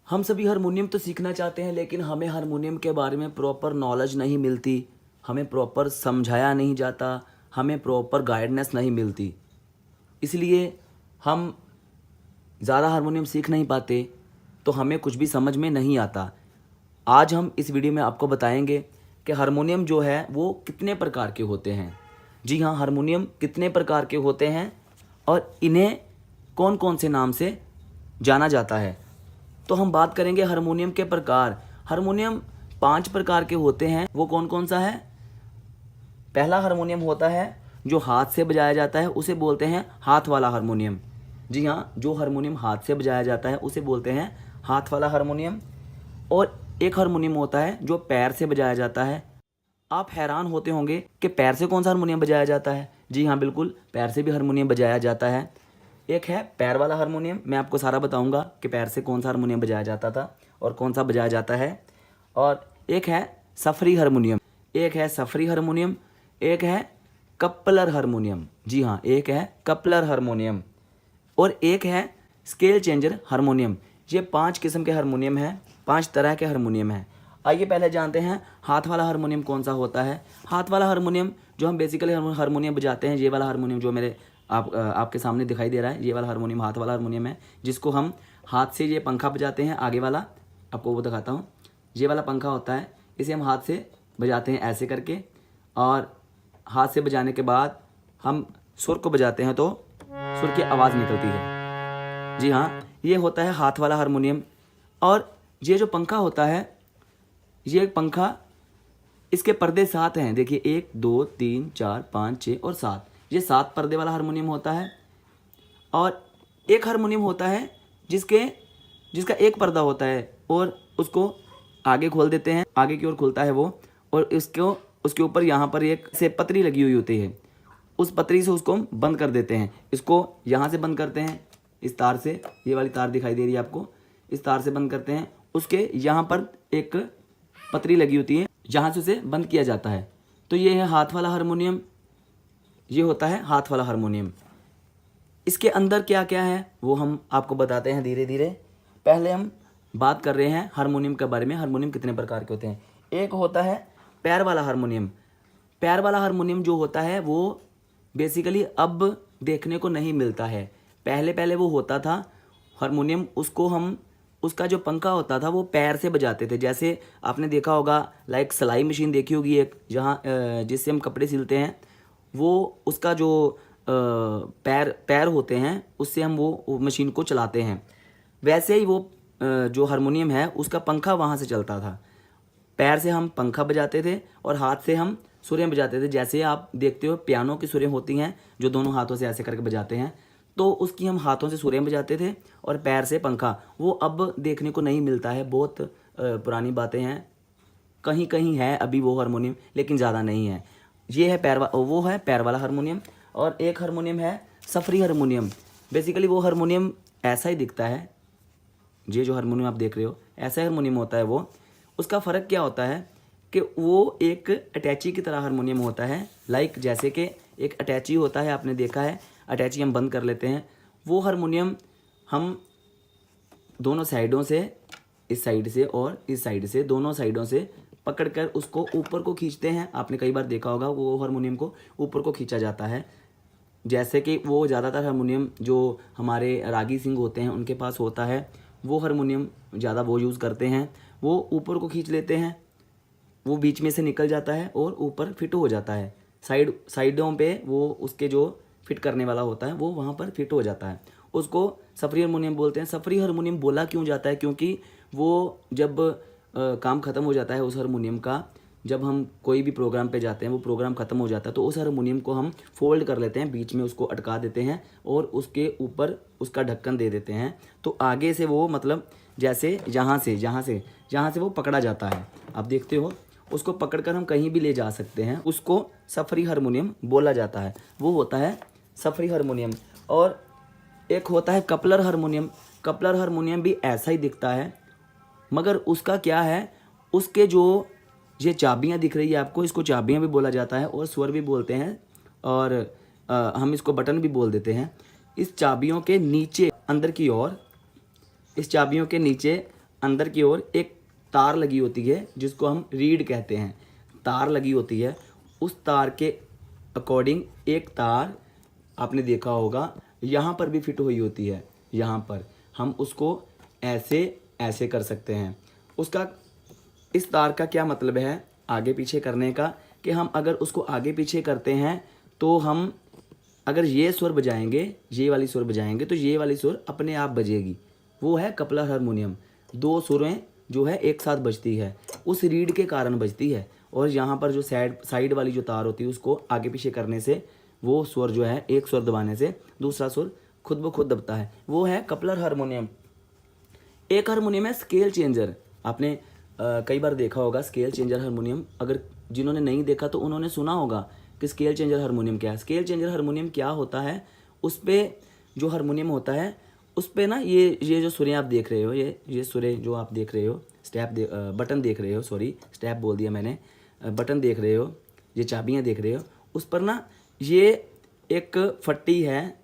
हम सभी हारमोनियम तो सीखना चाहते हैं, लेकिन हमें हारमोनियम के बारे में प्रॉपर नॉलेज नहीं मिलती, हमें प्रॉपर समझाया नहीं जाता, हमें प्रॉपर गाइडेंस नहीं मिलती। इसलिए हम ज़्यादा हारमोनियम सीख नहीं पाते, तो हमें कुछ भी समझ में नहीं आता। आज हम इस वीडियो में आपको बताएंगे कि हारमोनियम जो है वो कितने प्रकार के होते हैं। जी हाँ, हारमोनियम कितने प्रकार के होते हैं और इन्हें कौन कौन से नाम से जाना जाता है। तो हम बात करेंगे हारमोनियम के प्रकार। हारमोनियम 5 प्रकार के होते हैं। वो कौन कौन सा है? पहला हारमोनियम होता है जो हाथ से बजाया जाता है, उसे बोलते हैं हाथ वाला हारमोनियम। जी हाँ, जो हारमोनियम हाथ से बजाया जाता है उसे बोलते हैं हाथ वाला हारमोनियम। और एक हारमोनियम होता है जो पैर से बजाया जाता है। आप हैरान होते होंगे कि पैर से कौन सा हारमोनियम बजाया जाता है। जी हाँ, बिल्कुल, पैर से भी हारमोनियम बजाया जाता है। एक है पैर वाला हारमोनियम, मैं आपको सारा बताऊंगा कि पैर से कौन सा हारमोनियम बजाया जाता था और कौन सा बजाया जाता है। और एक है सफरी हारमोनियम, एक है सफरी हारमोनियम, एक है कपलर हारमोनियम। जी हाँ, एक है कपलर हारमोनियम और एक है स्केल चेंजर हारमोनियम। ये 5 किस्म के हारमोनियम हैं, 5 तरह के हारमोनियम हैं। आइए पहले जानते हैं हाथ वाला हारमोनियम कौन सा होता है। हाथ वाला हारमोनियम जो हम बेसिकली हारमोनियम बजाते हैं, ये वाला हारमोनियम जो मेरे आपके सामने दिखाई दे रहा है, ये वाला हारमोनियम हाथ वाला हारमोनियम है, जिसको हम हाथ से ये पंखा बजाते हैं। आगे वाला आपको वो दिखाता हूँ, ये वाला पंखा होता है, इसे हम हाथ से बजाते हैं ऐसे करके, और हाथ से बजाने के बाद हम सुर को बजाते हैं तो सुर की आवाज़ निकलती है। जी हाँ, ये होता है हाथ वाला हारमोनियम। और ये जो पंखा होता है, ये पंखा, इसके पर्दे 7 हैं। देखिए 1 2 3 4 5 6 और 7, ये 7 पर्दे वाला हारमोनियम होता है। और एक हारमोनियम होता है जिसका एक पर्दा होता है और उसको आगे खोल देते हैं, आगे की ओर खुलता है वो, और इसको उसके ऊपर यहाँ पर एक से पतरी लगी हुई होती है, उस पतरी से उसको हम बंद कर देते हैं। इसको यहाँ से बंद करते हैं, इस तार से, ये वाली तार दिखाई दे रही है आपको, इस तार से बंद करते हैं। उसके यहाँ पर एक पतरी लगी होती है, जहाँ से उसे बंद किया जाता है। तो ये है हाथ वाला हारमोनियम, ये होता है हाथ वाला हारमोनियम। इसके अंदर क्या क्या है वो हम आपको बताते हैं धीरे धीरे। पहले हम बात कर रहे हैं हारमोनियम के बारे में। हारमोनियम कितने प्रकार के होते हैं? एक होता है पैर वाला हारमोनियम। पैर वाला हारमोनियम जो होता है वो बेसिकली अब देखने को नहीं मिलता है। पहले पहले वो होता था हारमोनियम, उसको हम, उसका जो पंखा होता था वो पैर से बजाते थे। जैसे आपने देखा होगा, लाइक सिलाई मशीन देखी होगी एक, जहाँ जिससे हम कपड़े सिलते हैं, वो उसका जो पैर पैर होते हैं, उससे हम वो मशीन को चलाते हैं। वैसे ही वो जो हारमोनियम है उसका पंखा वहाँ से चलता था। पैर से हम पंखा बजाते थे और हाथ से हम सुरें बजाते थे। जैसे आप देखते हो पियानो की सुरें होती हैं जो दोनों हाथों से ऐसे करके बजाते हैं, तो उसकी हम हाथों से सुरें बजाते थे और पैर से पंखा। वो अब देखने को नहीं मिलता है, बहुत पुरानी बातें हैं। कहीं कहीं है अभी वो हारमोनियम, लेकिन ज़्यादा नहीं है। ये है वो है पैर वाला हारमोनियम। और एक हारमोनियम है सफरी हारमोनियम। बेसिकली वो हारमोनियम ऐसा ही दिखता है, ये जो हारमोनियम आप देख रहे हो ऐसा हारमोनियम होता है वो। उसका फ़र्क क्या होता है कि वो एक अटैची की तरह हारमोनियम होता है। लाइक जैसे कि एक अटैची होता है, आपने देखा है, अटैची हम बंद कर लेते हैं। वो हारमोनियम हम दोनों साइडों से, इस साइड से और इस साइड से, दोनों साइडों से पकड़कर उसको ऊपर को खींचते हैं। आपने कई बार देखा होगा वो हारमोनियम को ऊपर को खींचा जाता है। जैसे कि वो ज़्यादातर हारमोनियम जो हमारे रागी सिंह होते हैं उनके पास होता है, वो हारमोनियम ज़्यादा वो यूज़ करते हैं। वो ऊपर को खींच लेते हैं, वो बीच में से निकल जाता है और ऊपर फिट हो जाता है। साइडों पे वो उसके जो फिट करने वाला होता है वो वहाँ पर फिट हो जाता है। उसको सफरी हारमोनियम बोलते हैं। सफरी हारमोनियम बोला क्यों जाता है? क्योंकि वो जब काम ख़त्म हो जाता है उस हारमोनियम का, जब हम कोई भी प्रोग्राम पे जाते हैं, वो प्रोग्राम ख़त्म हो जाता है तो उस हारमोनियम को हम फोल्ड कर लेते हैं, बीच में उसको अटका देते हैं और उसके ऊपर उसका ढक्कन दे देते हैं। तो आगे से वो, मतलब जैसे जहाँ से वो पकड़ा जाता है, आप देखते हो, उसको पकड़कर हम कहीं भी ले जा सकते हैं। उसको सफरी हारमोनियम बोला जाता है, वो होता है सफरी हारमोनियम। और एक होता है कपलर हारमोनियम। कपलर हारमोनियम भी ऐसा ही दिखता है, मगर उसका क्या है, उसके जो ये चाबियाँ दिख रही है आपको, इसको चाबियाँ भी बोला जाता है और स्वर भी बोलते हैं, और हम इसको बटन भी बोल देते हैं। इस चाबियों के नीचे अंदर की ओर, इस चाबियों के नीचे अंदर की ओर एक तार लगी होती है जिसको हम रीड कहते हैं, तार लगी होती है। उस तार के अकॉर्डिंग एक तार आपने देखा होगा यहाँ पर भी फिट हुई होती है, यहाँ पर हम उसको ऐसे ऐसे कर सकते हैं। उसका इस तार का क्या मतलब है आगे पीछे करने का, कि हम अगर उसको आगे पीछे करते हैं तो हम अगर ये सुर बजाएंगे, ये वाली सुर बजाएंगे तो ये वाली सुर अपने आप बजेगी। वो है कपलर हारमोनियम। दो सुरें जो है एक साथ बजती है, उस रीड के कारण बजती है। और यहाँ पर जो साइड वाली जो तार होती है उसको आगे पीछे करने से वो स्वर जो है, एक स्वर दबाने से दूसरा स्वर खुद ब खुद दबता है, वो है कपलर हारमोनियम। एक हारमोनियम है स्केल चेंजर। आपने कई बार देखा होगा स्केल चेंजर हारमोनियम। अगर जिन्होंने नहीं देखा तो उन्होंने सुना होगा कि स्केल चेंजर हारमोनियम क्या है। स्केल चेंजर हारमोनियम क्या होता है, उस पर जो हारमोनियम होता है उस पर ना ये जो सुरें आप देख रहे हो, ये सुरें जो आप देख रहे हो, बटन देख रहे हो, सॉरी स्टेप बोल दिया मैंने, बटन देख रहे हो, ये चाबियाँ देख रहे हो, उस पर ना ये एक फट्टी है,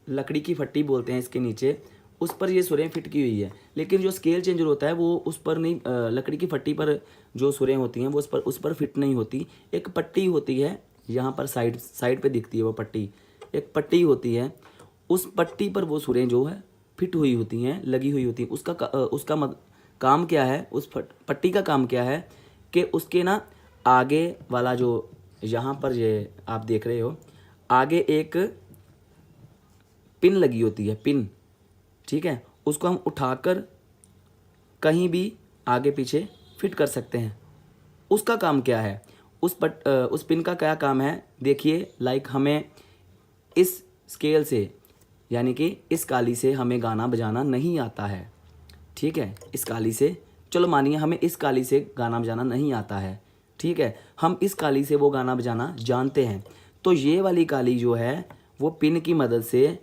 लकड़ी की फट्टी बोलते हैं इसके नीचे, उस पर ये सुरें फिट की हुई है। लेकिन जो स्केल चेंजर होता है वो उस पर नहीं, लकड़ी की फट्टी पर जो सुरें होती हैं वो उस पर फिट नहीं होती। एक पट्टी होती है यहाँ पर साइड पे दिखती है वो पट्टी, एक पट्टी होती है, उस पट्टी पर वो सुरें जो है फिट हुई होती हैं, लगी हुई होती हैं। उसका काम क्या है, उस पट्टी का काम क्या है कि उसके ना आगे वाला जो यहाँ पर ये आप देख रहे हो, आगे एक पिन लगी होती है, पिन, ठीक है, उसको हम उठाकर कहीं भी आगे पीछे फिट कर सकते हैं। उसका काम क्या है, उस पिन का क्या काम है, देखिए। लाइक हमें इस स्केल से यानी कि इस काली से हमें गाना बजाना नहीं आता है, ठीक है, इस काली से, चलो मानिए हमें इस काली से गाना बजाना नहीं आता है, ठीक है, हम इस काली से वो गाना बजाना जानते हैं। तो ये वाली काली जो है वो पिन की मदद से,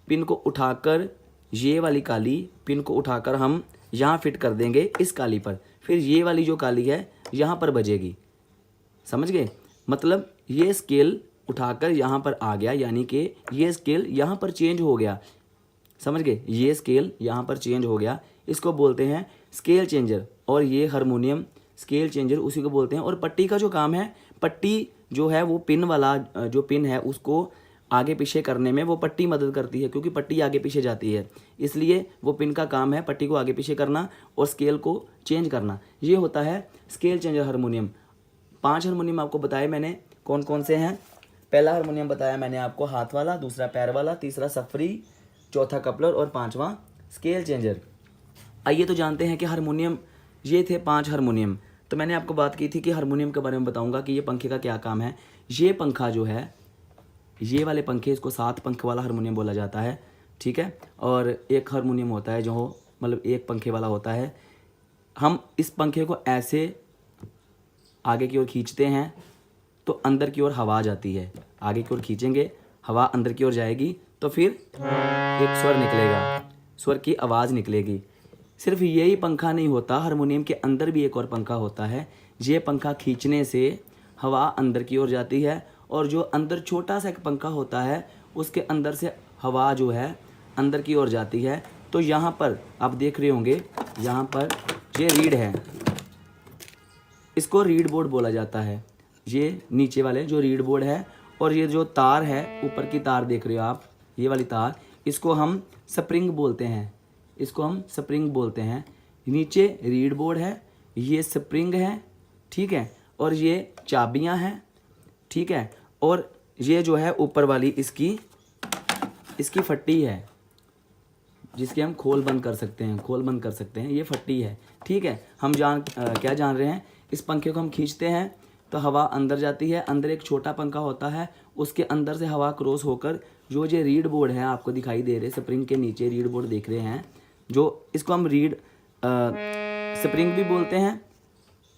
पिन को उठाकर, ये वाली काली पिन को उठाकर हम यहाँ फिट कर देंगे इस काली पर, फिर ये वाली जो काली है यहाँ पर बजेगी। समझ गए, मतलब ये स्केल उठाकर यहाँ पर आ गया, यानी कि ये स्केल यहाँ पर चेंज हो गया। समझ गए, ये स्केल यहाँ पर चेंज हो गया, इसको बोलते हैं स्केल चेंजर। और ये हारमोनियम स्केल चेंजर उसी को बोलते हैं। और पट्टी का जो काम है, पट्टी जो है वो पिन वाला जो पिन है उसको आगे पीछे करने में वो पट्टी मदद करती है, क्योंकि पट्टी आगे पीछे जाती है, इसलिए वो पिन का काम है पट्टी को आगे पीछे करना और स्केल को चेंज करना। ये होता है स्केल चेंजर हारमोनियम। 5 हारमोनियम आपको बताए मैंने, कौन कौन से हैं। पहला हारमोनियम बताया मैंने आपको हाथ वाला, दूसरा पैर वाला, तीसरा सफरी, चौथा कपलर और 5वां स्केल चेंजर। आइए तो जानते हैं कि हारमोनियम, ये थे 5 हारमोनियम। तो मैंने आपको बात की थी कि हारमोनियम के बारे में बताऊंगा कि ये पंखे का क्या काम है। ये पंखा जो है, ये वाले पंखे, इसको 7 पंख वाला हारमोनियम बोला जाता है, ठीक है। और एक हारमोनियम होता है जो मतलब एक पंखे वाला होता है। हम इस पंखे को ऐसे आगे की ओर खींचते हैं तो अंदर की ओर हवा जाती है, आगे की ओर खींचेंगे हवा अंदर की ओर जाएगी तो फिर एक स्वर निकलेगा, स्वर की आवाज़ निकलेगी। सिर्फ यही पंखा नहीं होता, हारमोनियम के अंदर भी एक और पंखा होता है। ये पंखा खींचने से हवा अंदर की ओर जाती है, और जो अंदर छोटा सा एक पंखा होता है उसके अंदर से हवा जो है अंदर की ओर जाती है। तो यहाँ पर आप देख रहे होंगे, यहाँ पर ये रीड है, इसको रीड बोर्ड बोला जाता है। ये नीचे वाले जो रीड बोर्ड है, और ये जो तार है ऊपर की तार देख रहे हो आप, ये वाली तार, इसको हम स्प्रिंग बोलते हैं, इसको हम स्प्रिंग बोलते हैं। नीचे रीड बोर्ड है, ये स्प्रिंग है, ठीक है, और ये चाबियां हैं, ठीक है, और ये जो है ऊपर वाली इसकी फट्टी है जिसकी हम खोल बंद कर सकते हैं, खोल बंद कर सकते हैं, ये फट्टी है, ठीक है। हम क्या जान रहे हैं, इस पंखे को हम खींचते हैं तो हवा अंदर जाती है, अंदर एक छोटा पंखा होता है, उसके अंदर से हवा क्रॉस होकर जो ये रीड बोर्ड है आपको दिखाई दे रहे, स्प्रिंग के नीचे रीड बोर्ड देख रहे हैं, जो इसको हम स्प्रिंग भी बोलते हैं,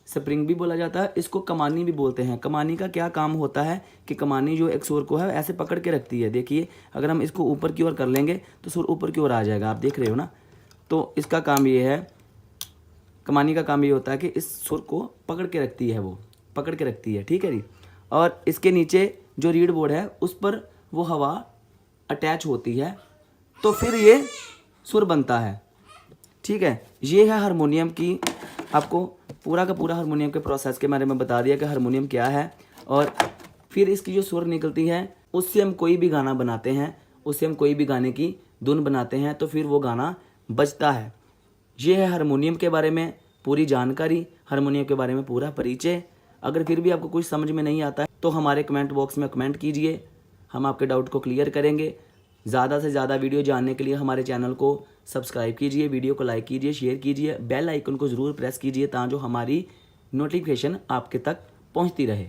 स्प्रिंग भी बोला जाता है, इसको कमानी भी बोलते हैं। कमानी का क्या काम होता है कि कमानी जो एक सुर को है ऐसे पकड़ के रखती है। देखिए अगर हम इसको ऊपर की ओर कर लेंगे तो सुर ऊपर की ओर आ जाएगा, आप देख रहे हो ना। तो इसका काम ये है, कमानी का काम ये होता है कि इस सुर को पकड़ के रखती है, वो पकड़ के रखती है, ठीक है जी। और इसके नीचे जो रीड बोर्ड है उस पर वो हवा अटैच होती है, तो फिर ये सुर बनता है। ठीक है, ये है हारमोनियम की, आपको पूरा का पूरा हारमोनियम के प्रोसेस के बारे में बता दिया कि हारमोनियम क्या है। और फिर इसकी जो सुर निकलती है उससे हम कोई भी गाना बनाते हैं, उससे हम कोई भी गाने की धुन बनाते हैं तो फिर वो गाना बजता है। ये है हारमोनियम के बारे में पूरी जानकारी, हारमोनियम के बारे में पूरा परिचय। अगर फिर भी आपको कुछ समझ में नहीं आता है तो हमारे कमेंट बॉक्स में कमेंट कीजिए, हम आपके डाउट को क्लियर करेंगे। ज़्यादा से ज़्यादा वीडियो जानने के लिए हमारे चैनल को सब्सक्राइब कीजिए, वीडियो को लाइक कीजिए, शेयर कीजिए, बेल आइकन को ज़रूर प्रेस कीजिए ताकि जो हमारी नोटिफिकेशन आपके तक पहुंचती रहे।